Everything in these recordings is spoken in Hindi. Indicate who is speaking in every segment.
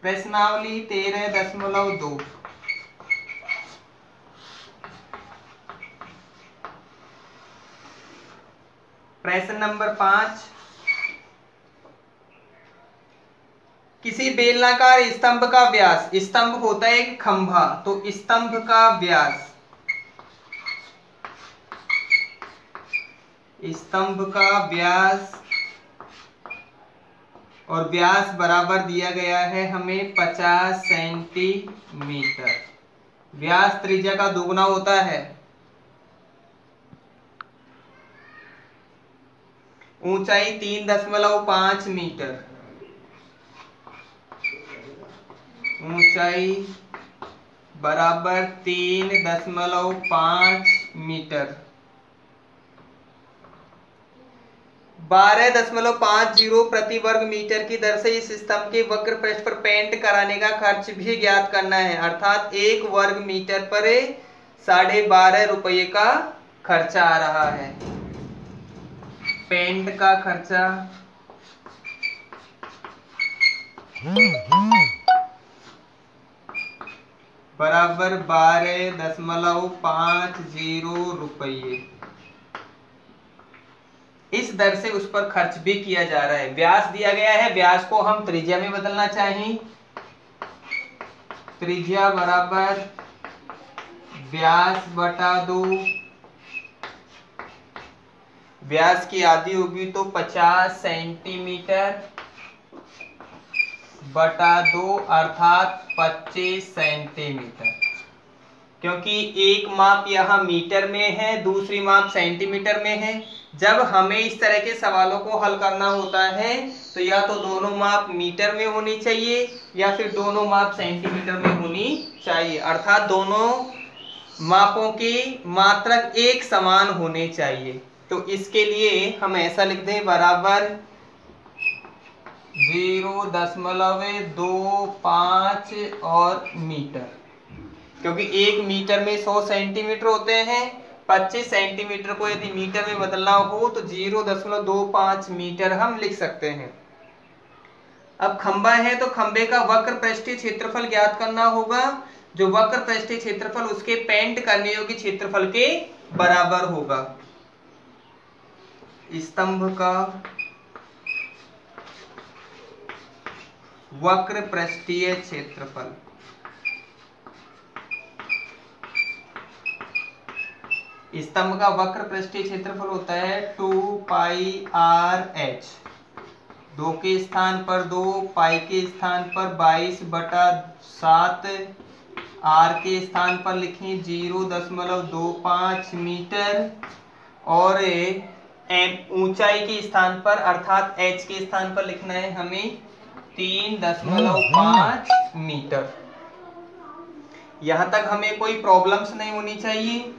Speaker 1: प्रश्नावली 13.2। प्रश्न नंबर 5, किसी बेलनाकार स्तंभ का व्यास, स्तंभ होता है एक खंभा, तो स्तंभ का व्यास, स्तंभ का व्यास और व्यास बराबर दिया गया है हमें 50 सेंटीमीटर। व्यास त्रिज्या का दोगुना होता है। ऊंचाई 3.5 मीटर, ऊंचाई बराबर 3.5 मीटर। 12.50 प्रति वर्ग मीटर की दर से इस स्तंभ के वक्र पृष्ठ पर पेंट कराने का खर्च भी ज्ञात करना है, अर्थात 1 वर्ग मीटर पर 12.5 रुपये का खर्चा आ रहा है। पेंट का खर्चा बराबर 12.50 रुपये। इस दर से उस पर खर्च भी किया जा रहा है। व्यास दिया गया है, व्यास को हम त्रिज्या में बदलना चाहें, त्रिज्या बराबर व्यास बटा 2, व्यास की आधी होगी तो 50 सेंटीमीटर बटा 2 अर्थात 25 सेंटीमीटर। क्योंकि एक माप यहाँ मीटर में है, दूसरी माप सेंटीमीटर में है। जब हमें इस तरह के सवालों को हल करना होता है तो या तो दोनों माप मीटर में होनी चाहिए या फिर दोनों माप सेंटीमीटर में होनी चाहिए, अर्थात दोनों मापों की मात्रक एक समान होने चाहिए। तो इसके लिए हम ऐसा लिख दें, बराबर 0.25 और मीटर, क्योंकि 1 मीटर में 100 सेंटीमीटर होते हैं। 25 सेंटीमीटर को यदि मीटर में बदलना हो तो 0.25 मीटर हम लिख सकते हैं। अब खंबा है तो खंबे का वक्र पृष्ठीय क्षेत्रफल ज्ञात करना होगा। जो वक्र पृष्ठीय क्षेत्रफल उसके पेंट करने योग्य क्षेत्रफल के बराबर होगा। स्तंभ का वक्र पृष्ठीय क्षेत्रफल, स्तंभ का वक्र पृष्ठीय क्षेत्रफल होता है 2πr(h). 2 के स्थान पर 2, पाई के स्थान पर 22/7, r के स्थान पर लिखें 0.25 मीटर और ऊंचाई के स्थान पर अर्थात h के स्थान पर लिखना है हमें 3.5 मीटर। यहां तक हमें कोई प्रॉब्लम्स नहीं होनी चाहिए।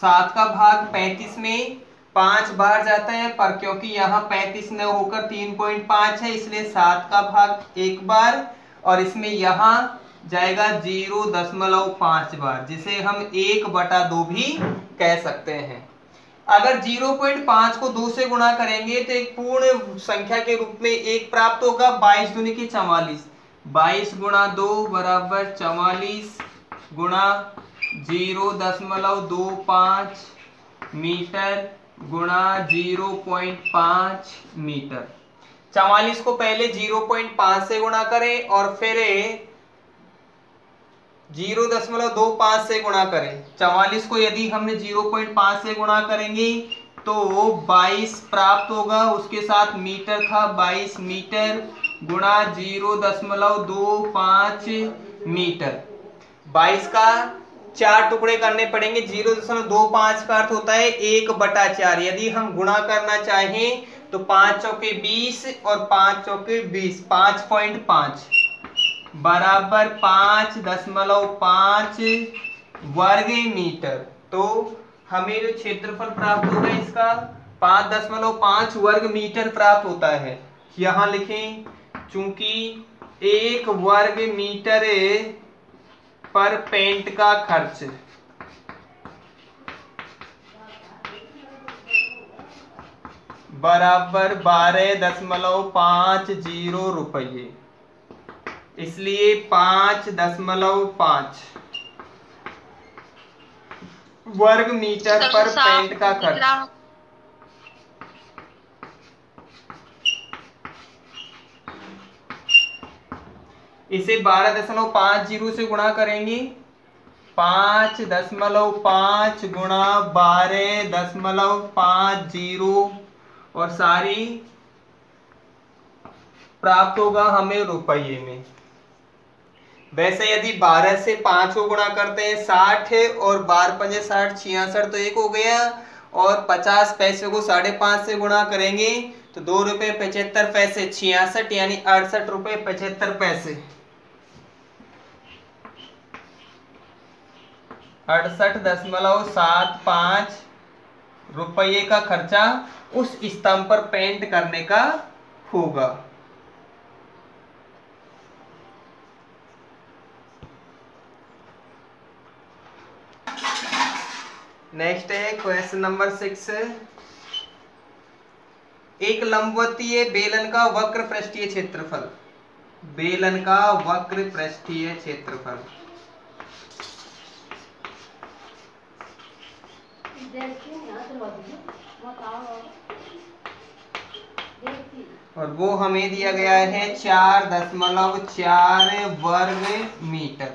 Speaker 1: 7 का भाग 35 में 5 बार जाता है, पर क्योंकि यहाँ 35 न होकर 3.5 है इसलिए 7 का भाग 1 बार और इसमें यहाँ जाएगा 0.5 बार, जिसे हम 1/2 भी कह सकते हैं। अगर 0.5 को 2 से गुणा करेंगे तो एक पूर्ण संख्या के रूप में 1 प्राप्त होगा। 22 दूनी की 44, 22 गुणा 2 बराबर 44 गुणा 0.25 मीटर गुणा 0.5 मीटर। 44 को पहले 0.5 से गुणा करें और फिर 0.25 से गुणा करें। 44 को यदि हमने 0.5 से गुणा करेंगे तो 22 प्राप्त होगा, उसके साथ मीटर था 22 मीटर गुणा 0.25 मीटर। 22 का 4 टुकड़े करने पड़ेंगे। 0.25 का अर्थ होता है 1/4। यदि हम गुणा करना चाहें तो 5 चौके 20 और 5 चौके 20, 5.5 बराबर 5.5 वर्ग मीटर। तो हमें जो क्षेत्रफल प्राप्त होगा इसका 5.5 वर्ग मीटर प्राप्त होता है। यहां लिखें, चूंकि 1 वर्ग मीटर पर पेंट का खर्च बराबर 12.50 रुपये। इसलिए 5.5 वर्ग मीटर पर पेंट का खर्च। इसे 12.50 से गुणा करेंगे। 5.5 गुणा 12.50 और सारी प्राप्त होगा हमें रुपये में। वैसे यदि 12 से 5 को गुणा करते हैं 60 है, और 12 पंजे 60, 66 तो 1 हो गया, और 50 पैसे को 5.5 से गुणा करेंगे तो 2 रुपये 75 पैसे, 66 यानी 68 रुपये 75 पैसे। 68.75 रुपये का खर्चा उस स्तंभ पर पेंट करने का होगा। नेक्स्ट है क्वेश्चन नंबर 6। एक लंबवतीय बेलन का वक्र पृष्ठीय क्षेत्रफल, बेलन का वक्र पृष्ठीय क्षेत्रफल। और वो हमें दिया गया है 4.4 वर्ग मीटर।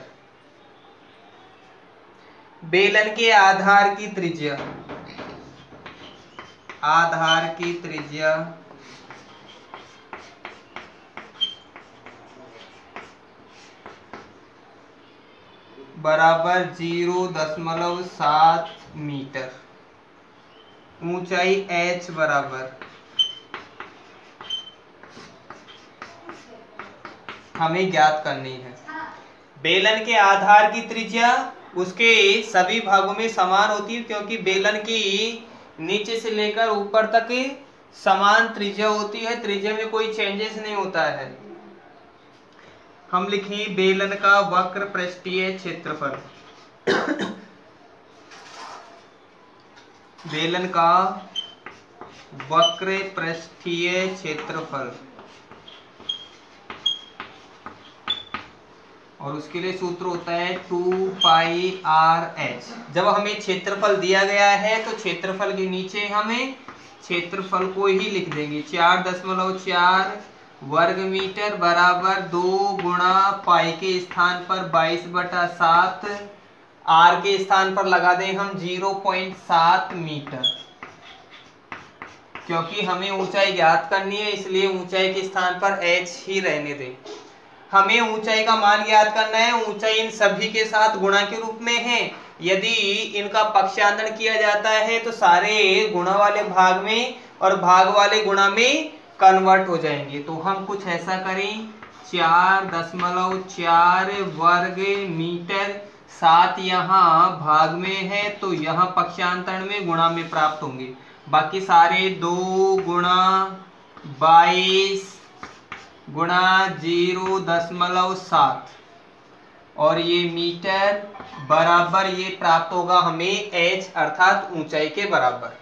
Speaker 1: बेलन के आधार की त्रिज्या, आधार की त्रिज्या बराबर 0.7 मीटर, ऊंचाई h बराबर, हमें ज्ञात करनी है। बेलन के आधार की त्रिज्या उसके सभी भागों में समान होती है, क्योंकि बेलन की नीचे से लेकर ऊपर तक समान त्रिज्या होती है, त्रिज्या में कोई चेंजेस नहीं होता है। हम लिखें बेलन का वक्र पृष्ठीय क्षेत्रफल। बेलन का वक्र पृष्ठीय क्षेत्रफल, और उसके लिए सूत्र होता है 2πr(h). जब हमें क्षेत्रफल दिया गया है तो क्षेत्रफल के नीचे हमें क्षेत्रफल को ही लिख देंगे। 4.4 वर्ग मीटर बराबर 2 गुणा पाई के स्थान पर 22/7, आर के स्थान पर लगा दें हम 0.7 मीटर, क्योंकि हमें ऊंचाई ज्ञात करनी है, इसलिए ऊंचाई के स्थान पर h ही रहने दें। हमें ऊंचाई का मान ज्ञात करना है। ऊंचाई इन सभी के साथ गुणा के रूप में है। यदि इनका पक्षांतरण किया जाता है तो सारे गुणा वाले भाग में और भाग वाले गुणा में कन्वर्ट हो जाएंगे। तो हम कुछ ऐसा करें, 4.4 वर्ग मीटर, 7 यहाँ भाग में है तो यहाँ पक्षांतरण में गुणा में प्राप्त होंगे। बाकी सारे 2 गुणा 22 गुणा 0.7 और ये मीटर बराबर ये प्राप्त होगा हमें h, अर्थात ऊंचाई के बराबर।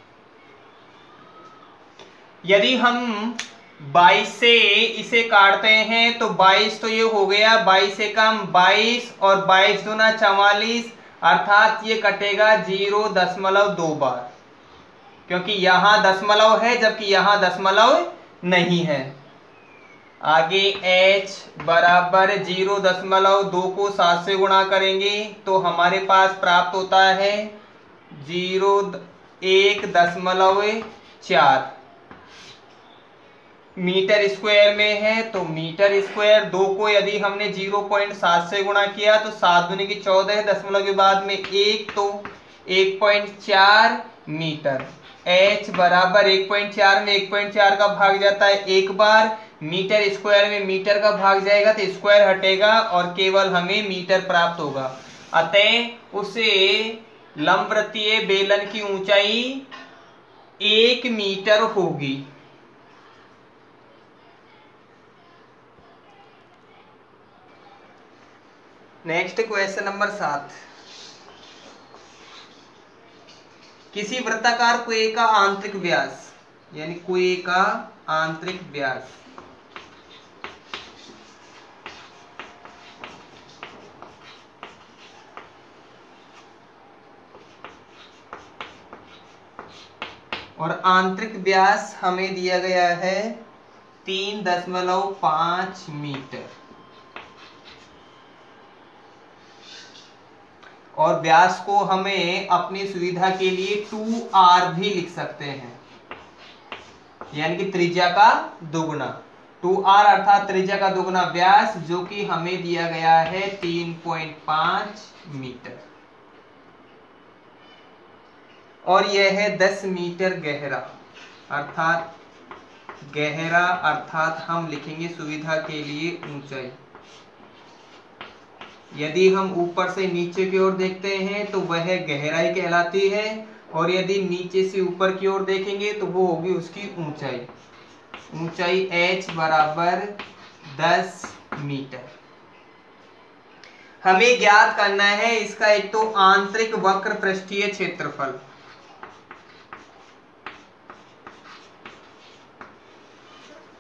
Speaker 1: यदि हम 22 से इसे काटते हैं तो 22 तो ये हो गया, 22 से कम 22 और 22 दूना 44, अर्थात ये कटेगा 0.2 बार, क्योंकि यहाँ दशमलव है जबकि यहाँ दशमलव नहीं है। आगे h बराबर 0.2 को 7 से गुणा करेंगे तो हमारे पास प्राप्त होता है 1.4 मीटर स्क्वायर में है। तो मीटर स्क्वायर 2 को यदि हमने 0.7 से गुणा किया तो 7 दूनी की 14, दशमलव के बाद में 1 तो 1.4 मीटर। h बराबर 1.4 में 1.4 का भाग जाता है एक बार, मीटर स्क्वायर में मीटर का भाग जाएगा तो स्क्वायर हटेगा और केवल हमें मीटर प्राप्त होगा। अतः उसे लंबवृत्तीय बेलन की ऊंचाई 1 मीटर होगी। Next question number 7। किसी वृत्ताकार कुएं का आंतरिक व्यास, यानी कुएं का आंतरिक व्यास और आंतरिक व्यास हमें दिया गया है 3.5 मीटर। और व्यास को हमें अपनी सुविधा के लिए 2r भी लिख सकते हैं, यानी कि त्रिज्या का दुगना। 2r अर्थात त्रिज्या का दुगना व्यास, जो कि हमें दिया गया है 3.5 मीटर। और यह है 10 मीटर गहरा, अर्थात गहरा अर्थात हम लिखेंगे सुविधा के लिए ऊंचाई। यदि हम ऊपर से नीचे की ओर देखते हैं तो वह गहराई कहलाती है, और यदि नीचे से ऊपर की ओर देखेंगे तो वो होगी उसकी ऊंचाई। ऊंचाई h बराबर 10 मीटर। हमें ज्ञात करना है इसका एक तो आंतरिक वक्र पृष्ठीय क्षेत्रफल,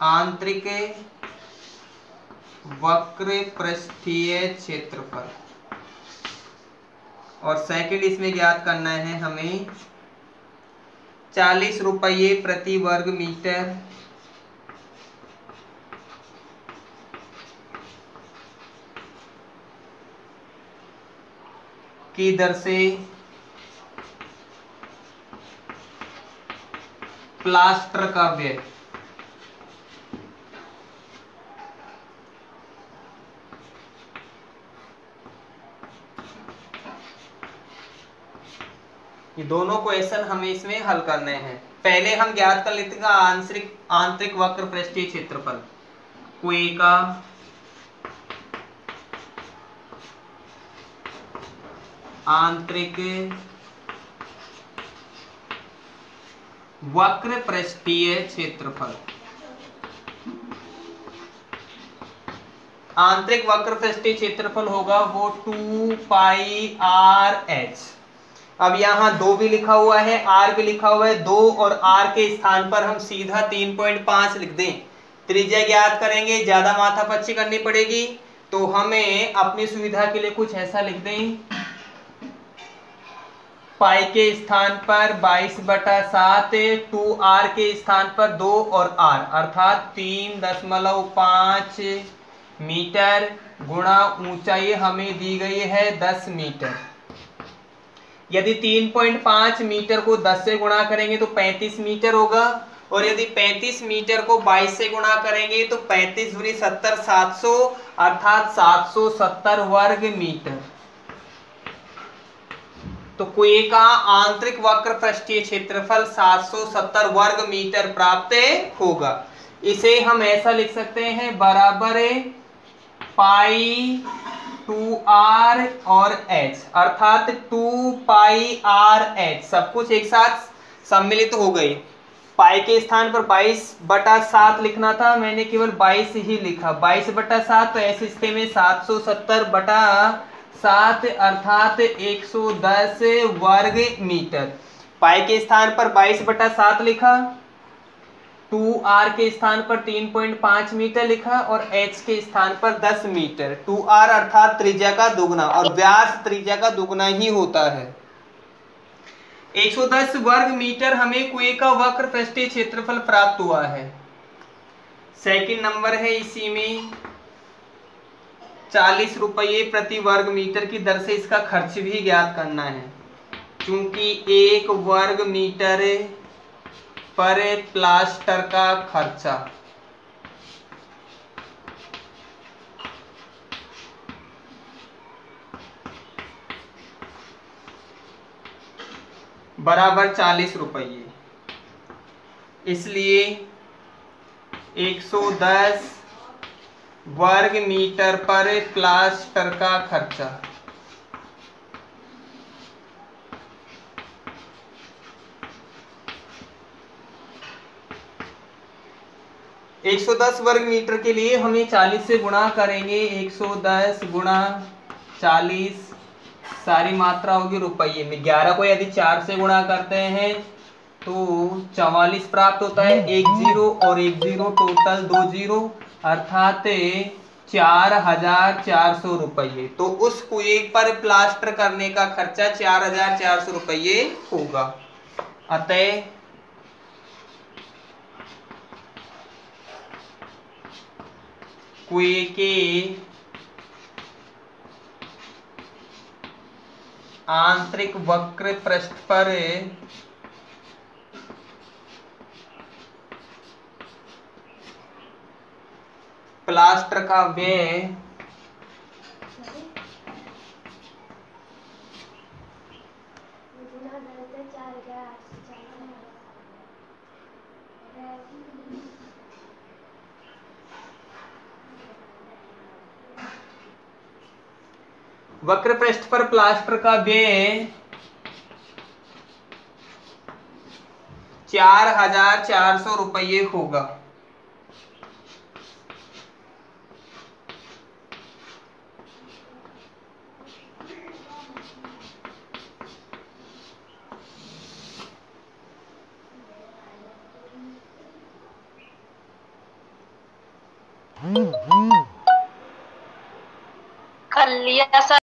Speaker 1: आंतरिक वक्र पृष्ठीय क्षेत्रफल, और सेकंड इसमें ज्ञात करना है हमें 40 रुपये प्रति वर्ग मीटर की दर से प्लास्टर का व्यय। ये दोनों क्वेश्चन हमें इसमें हल करने हैं। पहले हम ज्ञात कर लेते हैं आंतरिक वक्र पृष्ठीय क्षेत्रफल। कुएं का आंतरिक वक्र पृष्ठीय क्षेत्रफल, आंतरिक वक्र पृष्ठीय क्षेत्रफल होगा वो 2πr(h). अब यहाँ 2 भी लिखा हुआ है, r भी लिखा हुआ है। 2 और r के स्थान पर हम सीधा 3.5 लिख दें। त्रिज्या ज्ञात करेंगे, ज्यादा माथापच्ची करनी पड़ेगी, तो हमें अपनी सुविधा के लिए कुछ ऐसा लिख दें। पाई के स्थान पर 22/7, 2r के स्थान पर 2 और r अर्थात 3.5 मीटर गुणा ऊंचाई हमें दी गई है 10 मीटर। यदि 3.5 मीटर को 10 से गुणा करेंगे तो 35 मीटर होगा, और यदि 35 मीटर को 22 से गुणा करेंगे तो 35 दूनी 70, 700 अर्थात 770 वर्ग मीटर। तो कुएं का आंतरिक वक्र पृष्ठीय क्षेत्रफल 770 वर्ग मीटर प्राप्त होगा। इसे हम ऐसा लिख सकते हैं, बराबर पाई 2r और h, अर्थात 2πr(h) सब कुछ एक साथ सम्मिलित हो गई। पाई के स्थान पर 22/7 लिखना था, मैंने केवल 22 ही लिखा। 22/7 तो ऐसी स्थिति में 770/7 अर्थात 110 वर्ग मीटर। पाई के स्थान पर 22/7 लिखा, 2r के स्थान पर 3.5 मीटर लिखा, और h के स्थान पर 10 मीटर। 2r अर्थात त्रिज्या का दुगना, और व्यास त्रिज्या का दुगना ही होता है। 110 वर्ग मीटर हमें कुएं का वक्र पृष्ठीय क्षेत्रफल प्राप्त हुआ है। सेकंड नंबर है इसी में 40 रुपये प्रति वर्ग मीटर की दर से इसका खर्च भी ज्ञात करना है, क्योंकि 1 वर्ग मीटर पर प्लास्टर का खर्चा बराबर 40 रुपये, इसलिए 110 वर्ग मीटर पर प्लास्टर का खर्चा 110 वर्ग मीटर के लिए हमें 40 से गुणा करेंगे। 110 गुणा 40 सारी मात्रा होगी रुपये में। 11 को यदि 4 से गुणा करते हैं तो 44 प्राप्त होता है। 1 0 और 1 0 टोटल 2 0 अर्थात 4400 रुपये। तो उस कुएं पर प्लास्टर करने का खर्चा 4400 रुपये होगा। अतः कुएं के आंतरिक वक्र पृष्ठ पर प्लास्टर का व्यय वक्र पृष्ठ पर प्लास्टर का व्यय 4,400 रुपये होगा।
Speaker 2: कर लिया सर।